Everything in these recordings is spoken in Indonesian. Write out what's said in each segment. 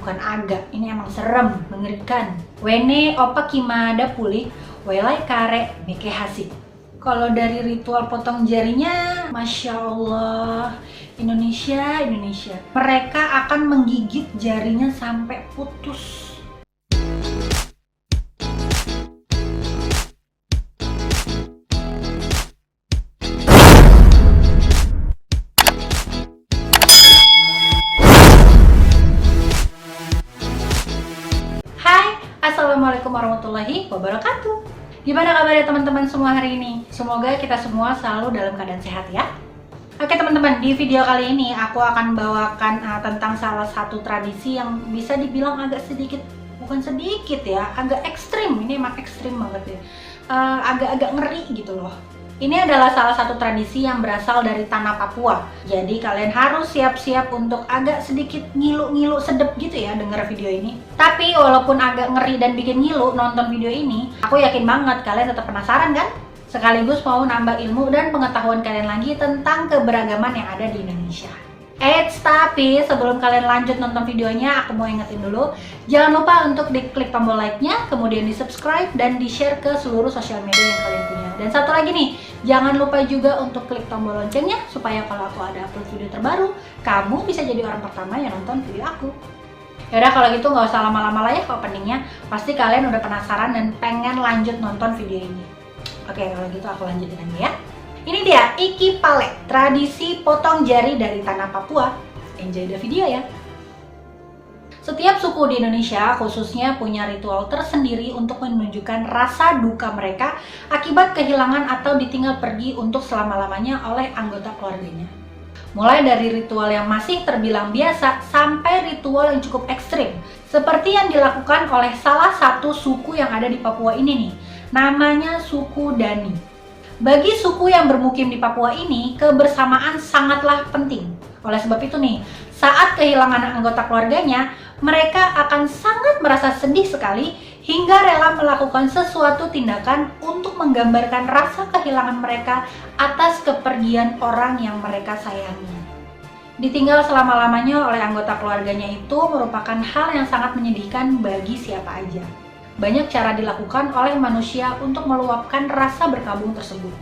Bukan agak, ini emang serem, mengerikan. Wene opa kimada pulik, welai kare meke hasik. Kalau dari ritual potong jarinya, Masya Allah, Indonesia. Mereka akan menggigit jarinya sampai putus. Assalamualaikum warahmatullahi wabarakatuh. Gimana kabarnya teman-teman semua hari ini? Semoga kita semua selalu dalam keadaan sehat ya. Oke teman-teman, di video kali ini aku akan bawakan tentang salah satu tradisi yang bisa dibilang agak sedikit, bukan sedikit ya, agak ekstrim. Ini emang ekstrim banget ya, agak-agak ngeri gitu loh. Ini adalah salah satu tradisi yang berasal dari tanah Papua. Jadi kalian harus siap-siap untuk agak sedikit ngilu-ngilu sedep gitu ya denger video ini. Tapi walaupun agak ngeri dan bikin ngilu nonton video ini, aku yakin banget kalian tetap penasaran kan? Sekaligus mau nambah ilmu dan pengetahuan kalian lagi tentang keberagaman yang ada di Indonesia. Tapi sebelum kalian lanjut nonton videonya, aku mau ingetin dulu, jangan lupa untuk diklik tombol like-nya, kemudian di subscribe dan di share ke seluruh sosial media yang kalian punya. Dan satu lagi nih, jangan lupa juga untuk klik tombol loncengnya supaya kalau aku ada upload video terbaru, kamu bisa jadi orang pertama yang nonton video aku. Yaudah kalau gitu nggak usah lama-lama lah ya openingnya, pasti kalian udah penasaran dan pengen lanjut nonton video ini. Oke, kalau gitu aku lanjutin aja ya. Ini dia Iki Pale, tradisi potong jari dari tanah Papua. Enjoy the video ya. Setiap suku di Indonesia khususnya punya ritual tersendiri untuk menunjukkan rasa duka mereka akibat kehilangan atau ditinggal pergi untuk selama-lamanya oleh anggota keluarganya. Mulai dari ritual yang masih terbilang biasa sampai ritual yang cukup ekstrim, seperti yang dilakukan oleh salah satu suku yang ada di Papua ini nih, namanya suku Dani. Bagi suku yang bermukim di Papua ini, kebersamaan sangatlah penting. Oleh sebab itu nih, saat kehilangan anggota keluarganya, mereka akan sangat merasa sedih sekali hingga rela melakukan sesuatu tindakan untuk menggambarkan rasa kehilangan mereka atas kepergian orang yang mereka sayangi. Ditinggal selama-lamanya oleh anggota keluarganya itu merupakan hal yang sangat menyedihkan bagi siapa aja. Banyak cara dilakukan oleh manusia untuk meluapkan rasa berkabung tersebut.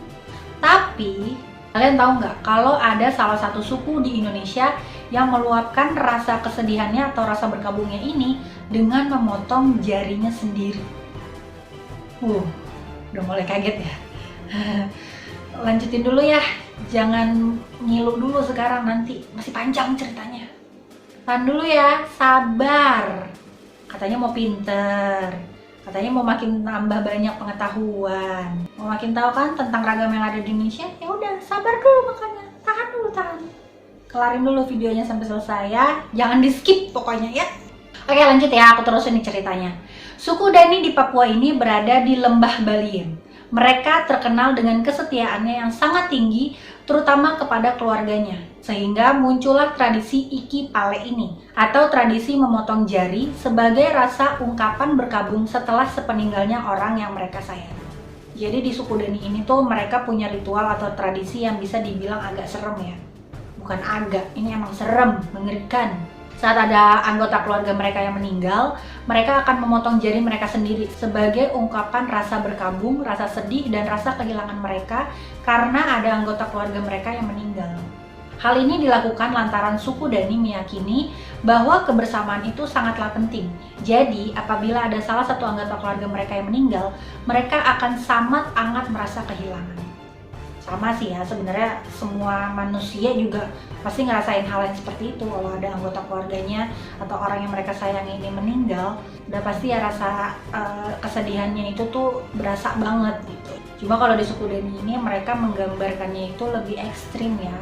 Tapi, kalian tahu nggak kalau ada salah satu suku di Indonesia yang meluapkan rasa kesedihannya atau rasa berkabungnya ini dengan memotong jarinya sendiri? Udah mulai kaget ya. Lanjutin dulu ya, jangan ngilu dulu sekarang, nanti masih panjang ceritanya. Tahan dulu ya, sabar. Katanya mau pinter. Katanya mau makin nambah banyak pengetahuan, mau makin tahu kan tentang ragam yang ada di Indonesia. Ya udah, sabar dulu makanya, tahan. Kelarin dulu videonya sampai selesai ya, jangan di skip pokoknya ya. Oke lanjut ya, aku terusin nih ceritanya. Suku Dani di Papua ini berada di Lembah Baliem. Mereka terkenal dengan kesetiaannya yang sangat tinggi, terutama kepada keluarganya. Sehingga muncullah tradisi Iki Pale ini, atau tradisi memotong jari sebagai rasa ungkapan berkabung setelah sepeninggalnya orang yang mereka sayangi. Jadi di suku Dani ini tuh mereka punya ritual atau tradisi yang bisa dibilang agak serem ya. Bukan agak, ini emang serem, mengerikan. Saat ada anggota keluarga mereka yang meninggal, mereka akan memotong jari mereka sendiri sebagai ungkapan rasa berkabung, rasa sedih, dan rasa kehilangan mereka karena ada anggota keluarga mereka yang meninggal. Hal ini dilakukan lantaran suku Dani meyakini bahwa kebersamaan itu sangatlah penting. Jadi, apabila ada salah satu anggota keluarga mereka yang meninggal, mereka akan amat merasa kehilangan. Sama sih ya, sebenarnya semua manusia juga pasti ngerasain hal yang seperti itu. Kalau ada anggota keluarganya atau orang yang mereka sayangi ini meninggal, udah pasti ya rasa kesedihannya itu tuh berasa banget gitu. Cuma kalau di suku Dani ini mereka menggambarkannya itu lebih ekstrim ya.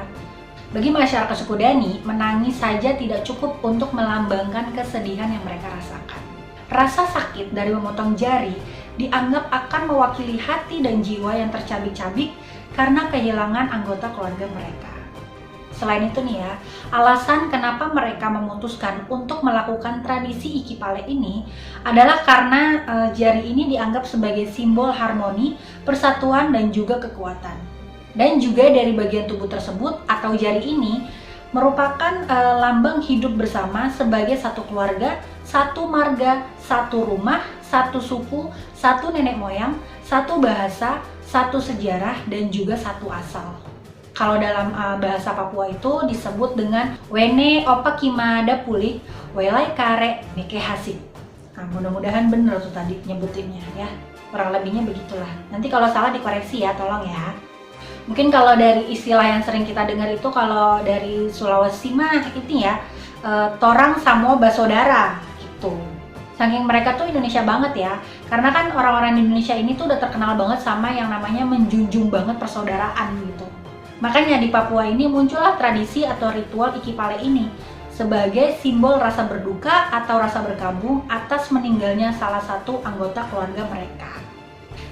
Bagi masyarakat suku Dani, menangis saja tidak cukup untuk melambangkan kesedihan yang mereka rasakan. Rasa sakit dari memotong jari dianggap akan mewakili hati dan jiwa yang tercabik-cabik karena kehilangan anggota keluarga mereka. Selain itu nih ya, alasan kenapa mereka memutuskan untuk melakukan tradisi Iki Pale ini adalah karena jari ini dianggap sebagai simbol harmoni, persatuan, dan juga kekuatan. Dan juga dari bagian tubuh tersebut atau jari ini merupakan lambang hidup bersama sebagai satu keluarga, satu marga, satu rumah, satu suku, satu nenek moyang, satu bahasa, satu sejarah, dan juga satu asal. Kalau dalam bahasa Papua itu disebut dengan Wene Opa Kimada Pulik, Welai Kare Meke Hasik. Nah, mudah-mudahan bener tuh tadi nyebutinnya ya. Kurang lebihnya begitulah. Nanti kalau salah dikoreksi ya, tolong ya. Mungkin kalau dari istilah yang sering kita dengar itu, kalau dari Sulawesi mah ini ya, Torang Samo Basodara gitu. Saking mereka tuh Indonesia banget ya, karena kan orang-orang di Indonesia ini tuh udah terkenal banget sama yang namanya menjunjung banget persaudaraan gitu. Makanya di Papua ini muncullah tradisi atau ritual Ikipale ini sebagai simbol rasa berduka atau rasa berkabung atas meninggalnya salah satu anggota keluarga mereka.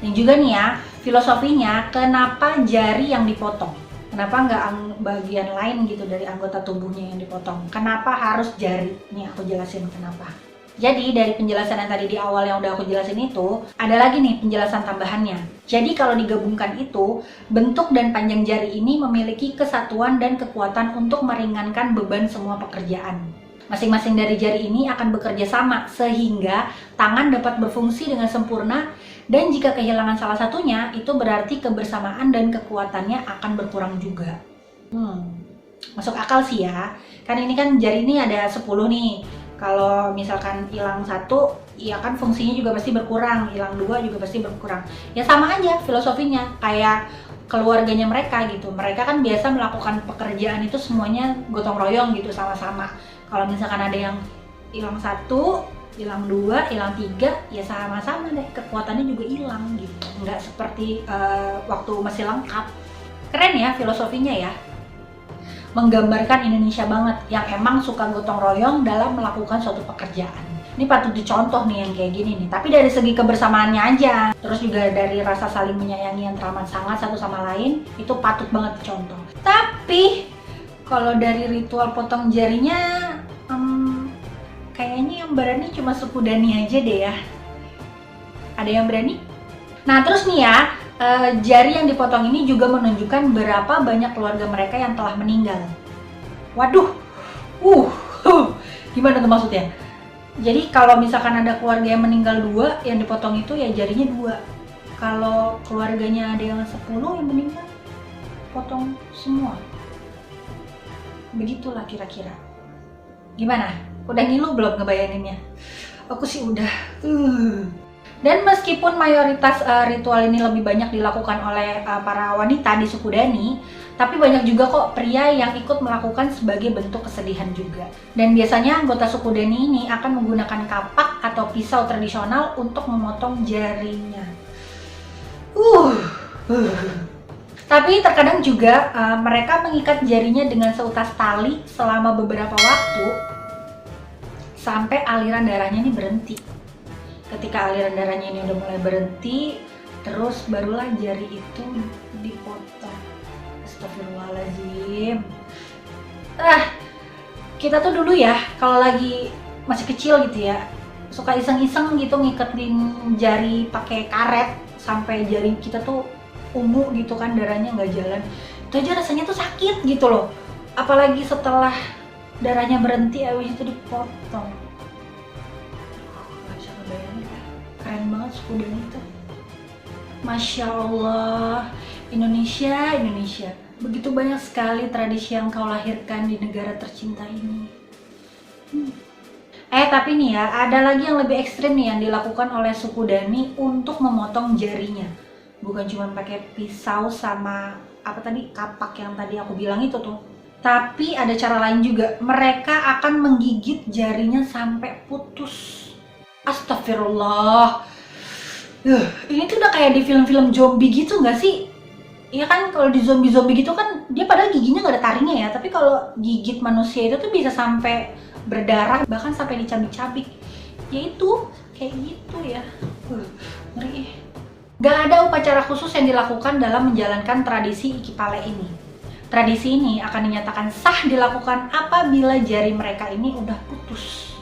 Dan juga nih ya, filosofinya kenapa jari yang dipotong? Kenapa nggak bagian lain gitu dari anggota tubuhnya yang dipotong? Kenapa harus jari? Nih aku jelasin kenapa. Jadi dari penjelasan yang tadi di awal yang udah aku jelasin itu, ada lagi nih penjelasan tambahannya. Jadi kalau digabungkan itu, bentuk dan panjang jari ini memiliki kesatuan dan kekuatan untuk meringankan beban semua pekerjaan. Masing-masing dari jari ini akan bekerja sama sehingga tangan dapat berfungsi dengan sempurna, dan jika kehilangan salah satunya, itu berarti kebersamaan dan kekuatannya akan berkurang juga. Masuk akal sih ya. Kan ini kan jari ini ada 10 nih. Kalau misalkan hilang satu, ya kan fungsinya juga pasti berkurang. Hilang 2 juga pasti berkurang. Ya sama aja filosofinya, kayak keluarganya mereka gitu. Mereka kan biasa melakukan pekerjaan itu semuanya gotong royong gitu, sama-sama. Kalau misalkan ada yang hilang 1, hilang 2, hilang 3, ya sama-sama deh, kekuatannya juga hilang gitu. Nggak seperti waktu masih lengkap. Keren ya filosofinya ya. Menggambarkan Indonesia banget, yang emang suka gotong royong dalam melakukan suatu pekerjaan. Ini patut dicontoh nih yang kayak gini nih, tapi dari segi kebersamaannya aja. Terus juga dari rasa saling menyayangi yang teramat sangat satu sama lain, itu patut banget dicontoh. Tapi kalau dari ritual potong jarinya, kayaknya yang berani cuma suku Dani aja deh ya. Ada yang berani? Nah terus nih ya, jari yang dipotong ini juga menunjukkan berapa banyak keluarga mereka yang telah meninggal. Waduh, gimana tuh maksudnya? Jadi kalau misalkan ada keluarga yang meninggal 2, yang dipotong itu ya jarinya 2. Kalau keluarganya ada yang 10 yang meninggal, potong semua. Begitulah kira-kira. Gimana? Udah ngilu belum ngebayanginnya? Aku sih udah. Dan meskipun mayoritas ritual ini lebih banyak dilakukan oleh para wanita di suku Dani, tapi banyak juga kok pria yang ikut melakukan sebagai bentuk kesedihan juga. Dan biasanya anggota suku Dani ini akan menggunakan kapak atau pisau tradisional untuk memotong jarinya. Tapi terkadang juga mereka mengikat jarinya dengan seutas tali selama beberapa waktu sampai aliran darahnya ini berhenti. Ketika aliran darahnya ini udah mulai berhenti, terus barulah jari itu dipotong. Astagfirullahaladzim. Kita tuh dulu ya, kalau lagi masih kecil gitu ya, suka iseng-iseng gitu ngiketin jari pakai karet sampai jari kita tuh ungu gitu kan, darahnya nggak jalan. Itu aja rasanya tuh sakit gitu loh. Apalagi setelah darahnya berhenti, habis itu dipotong. Gak bisa ngebayangin, keren banget suku Dani itu. Masya Allah, Indonesia, begitu banyak sekali tradisi yang kau lahirkan di negara tercinta ini. Tapi nih ya, ada lagi yang lebih ekstrim nih yang dilakukan oleh suku Dani untuk memotong jarinya. Bukan cuma pakai pisau sama kapak yang tadi aku bilang itu tuh. Tapi ada cara lain juga, mereka akan menggigit jarinya sampai putus. Astagfirullah. Ini tuh udah kayak di film-film zombie gitu nggak sih? Iya kan, kalau di zombie gitu kan dia padahal giginya nggak ada taringnya ya, tapi kalau gigit manusia itu tuh bisa sampai berdarah, bahkan sampai dicabik-cabik. Ya itu kayak gitu ya. Ngeri. Gak ada upacara khusus yang dilakukan dalam menjalankan tradisi Ikipale ini. Tradisi ini akan dinyatakan sah dilakukan apabila jari mereka ini udah putus.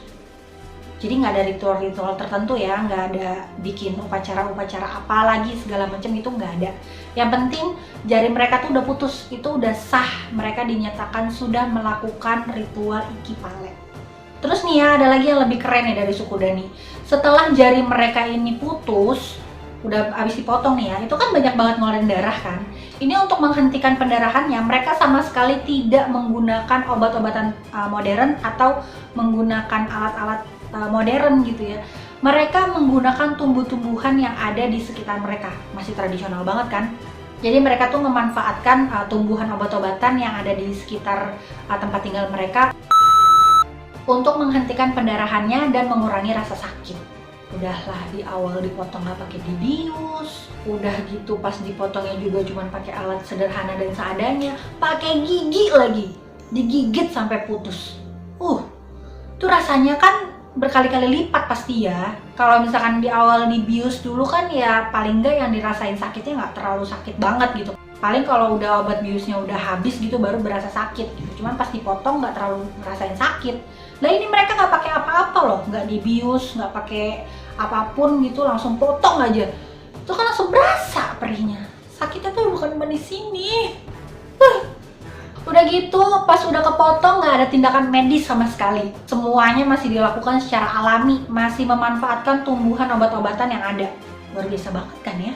Jadi nggak ada ritual-ritual tertentu ya, nggak ada bikin upacara-upacara apa lagi segala macam, itu nggak ada. Yang penting jari mereka tuh udah putus, itu udah sah, mereka dinyatakan sudah melakukan ritual Iki Pale. Terus nih ya, ada lagi yang lebih keren ya dari suku Dani. Setelah jari mereka ini putus, udah habis dipotong nih ya, itu kan banyak banget ngeluarin darah kan. Ini untuk menghentikan pendarahannya, mereka sama sekali tidak menggunakan obat-obatan modern atau menggunakan alat-alat modern gitu ya. Mereka menggunakan tumbuh-tumbuhan yang ada di sekitar mereka. Masih tradisional banget kan? Jadi mereka tuh memanfaatkan tumbuhan obat-obatan yang ada di sekitar tempat tinggal mereka untuk menghentikan pendarahannya dan mengurangi rasa sakit. Udahlah di awal dipotong nggak pakai dibius, udah gitu pas dipotongnya juga cuma pakai alat sederhana dan seadanya, pakai gigi lagi, digigit sampai putus. Itu rasanya kan berkali-kali lipat pasti ya. Kalau misalkan di awal dibius dulu kan ya paling nggak yang dirasain sakitnya nggak terlalu sakit banget gitu. Paling kalau udah obat biusnya udah habis gitu baru berasa sakit gitu. Cuman pas dipotong nggak terlalu ngerasain sakit. Nah ini mereka nggak pakai apa-apa loh, nggak dibius, nggak pakai apapun gitu, langsung potong aja. Itu kan langsung berasa perihnya. Sakitnya tuh bukan di sini. Udah gitu, pas udah kepotong nggak ada tindakan medis sama sekali. Semuanya masih dilakukan secara alami, masih memanfaatkan tumbuhan obat-obatan yang ada. Luar biasa banget kan ya?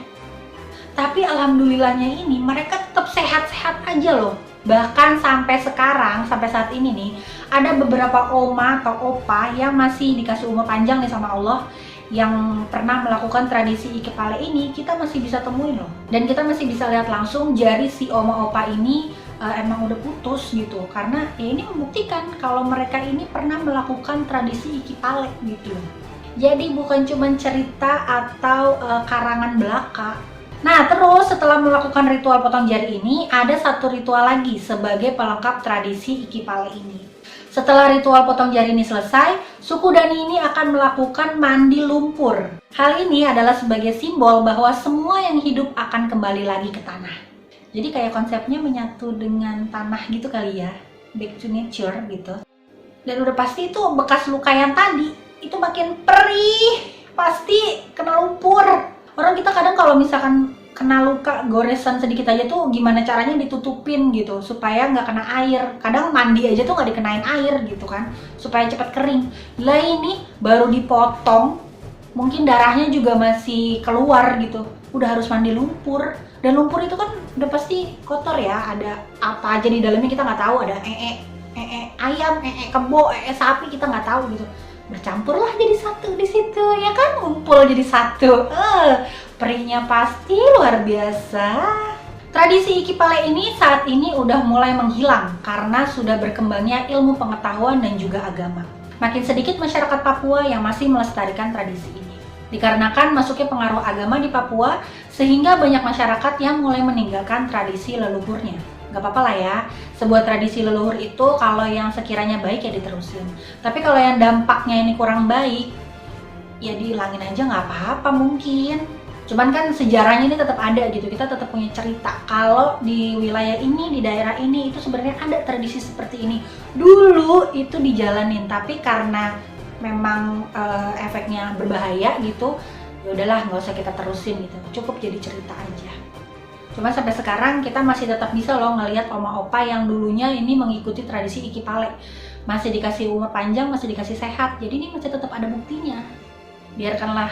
Tapi alhamdulillahnya ini mereka tetap sehat-sehat aja loh. Bahkan sampai sekarang, sampai saat ini nih, ada beberapa oma atau opa yang masih dikasih umur panjang nih sama Allah, yang pernah melakukan tradisi Iki Pale ini, kita masih bisa temuin loh. Dan kita masih bisa lihat langsung jari si oma opa ini emang udah putus gitu. Karena ya ini membuktikan kalau mereka ini pernah melakukan tradisi Iki Pale gitu. Jadi bukan cuma cerita atau karangan belaka. Nah terus setelah melakukan ritual potong jari ini, ada satu ritual lagi sebagai pelengkap tradisi Iki Pale ini. Setelah ritual potong jari ini selesai, suku Dani ini akan melakukan mandi lumpur. Hal ini adalah sebagai simbol bahwa semua yang hidup akan kembali lagi ke tanah. Jadi kayak konsepnya menyatu dengan tanah gitu kali ya, back to nature gitu. Dan udah pasti itu bekas luka yang tadi, itu makin perih, pasti kena lumpur. Orang kita kadang kalau misalkan kena luka goresan sedikit aja tuh gimana caranya ditutupin gitu supaya nggak kena air. Kadang mandi aja tuh nggak dikenain air gitu kan supaya cepat kering. Lah ini baru dipotong, mungkin darahnya juga masih keluar gitu, udah harus mandi lumpur. Dan lumpur itu kan udah pasti kotor ya, ada apa aja di dalamnya kita nggak tahu, ada ayam, kebo, sapi, kita nggak tahu gitu. Bercampurlah jadi satu di situ ya kan, ngumpul jadi satu. Perihnya pasti luar biasa. Tradisi Iki Pale ini saat ini udah mulai menghilang karena sudah berkembangnya ilmu pengetahuan dan juga agama. Makin sedikit masyarakat Papua yang masih melestarikan tradisi ini. Dikarenakan masuknya pengaruh agama di Papua, sehingga banyak masyarakat yang mulai meninggalkan tradisi leluhurnya. Gak apa-apa lah ya, sebuah tradisi leluhur itu kalau yang sekiranya baik ya diterusin. Tapi kalau yang dampaknya ini kurang baik, ya dihilangin aja nggak apa-apa mungkin. Cuman kan sejarahnya ini tetap ada gitu, kita tetap punya cerita. Kalau di wilayah ini, di daerah ini, itu sebenarnya ada tradisi seperti ini. Dulu itu dijalanin, tapi karena memang efeknya berbahaya gitu, ya udahlah nggak usah kita terusin gitu, cukup jadi cerita aja. Cuma sampai sekarang kita masih tetap bisa loh ngelihat oma opa yang dulunya ini mengikuti tradisi Iki Pale. Masih dikasih umur panjang, masih dikasih sehat, jadi ini masih tetap ada buktinya. Biarkanlah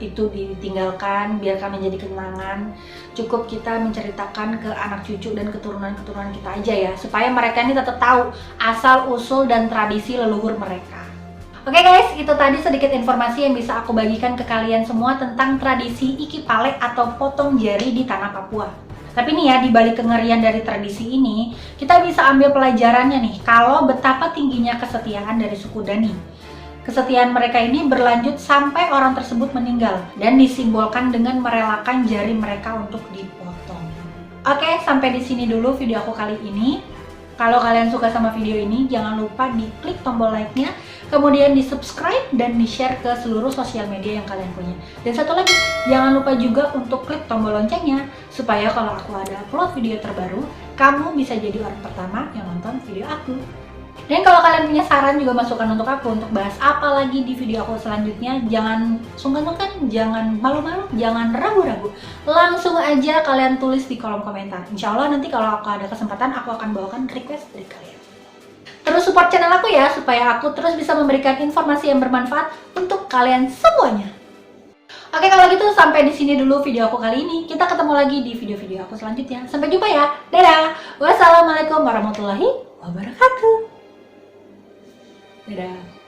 itu ditinggalkan, biarkan menjadi kenangan. Cukup kita menceritakan ke anak cucu dan keturunan-keturunan kita aja ya, supaya mereka ini tetap tahu asal usul dan tradisi leluhur mereka. Oke guys, itu tadi sedikit informasi yang bisa aku bagikan ke kalian semua tentang tradisi Iki Pale atau potong jari di tanah Papua. Tapi nih ya, di balik kengerian dari tradisi ini, kita bisa ambil pelajarannya nih, kalau betapa tingginya kesetiaan dari suku Dani. Kesetiaan mereka ini berlanjut sampai orang tersebut meninggal dan disimbolkan dengan merelakan jari mereka untuk dipotong. Oke, sampai di sini dulu video aku kali ini. Kalau kalian suka sama video ini, jangan lupa diklik tombol like-nya, kemudian di-subscribe dan di-share ke seluruh sosial media yang kalian punya. Dan satu lagi, jangan lupa juga untuk klik tombol loncengnya, supaya kalau aku ada upload video terbaru, kamu bisa jadi orang pertama yang nonton video aku. Dan kalau kalian punya saran juga masukan untuk aku untuk bahas apa lagi di video aku selanjutnya, jangan sungkan-sungkan, jangan malu-malu, jangan ragu-ragu. Langsung aja kalian tulis di kolom komentar. Insya Allah nanti kalau aku ada kesempatan, aku akan bawakan request dari kalian. Terus support channel aku ya, supaya aku terus bisa memberikan informasi yang bermanfaat untuk kalian semuanya. Oke, kalau gitu sampai di sini dulu video aku kali ini. Kita ketemu lagi di video-video aku selanjutnya. Sampai jumpa ya. Dadah. Wassalamualaikum warahmatullahi wabarakatuh. Dadah.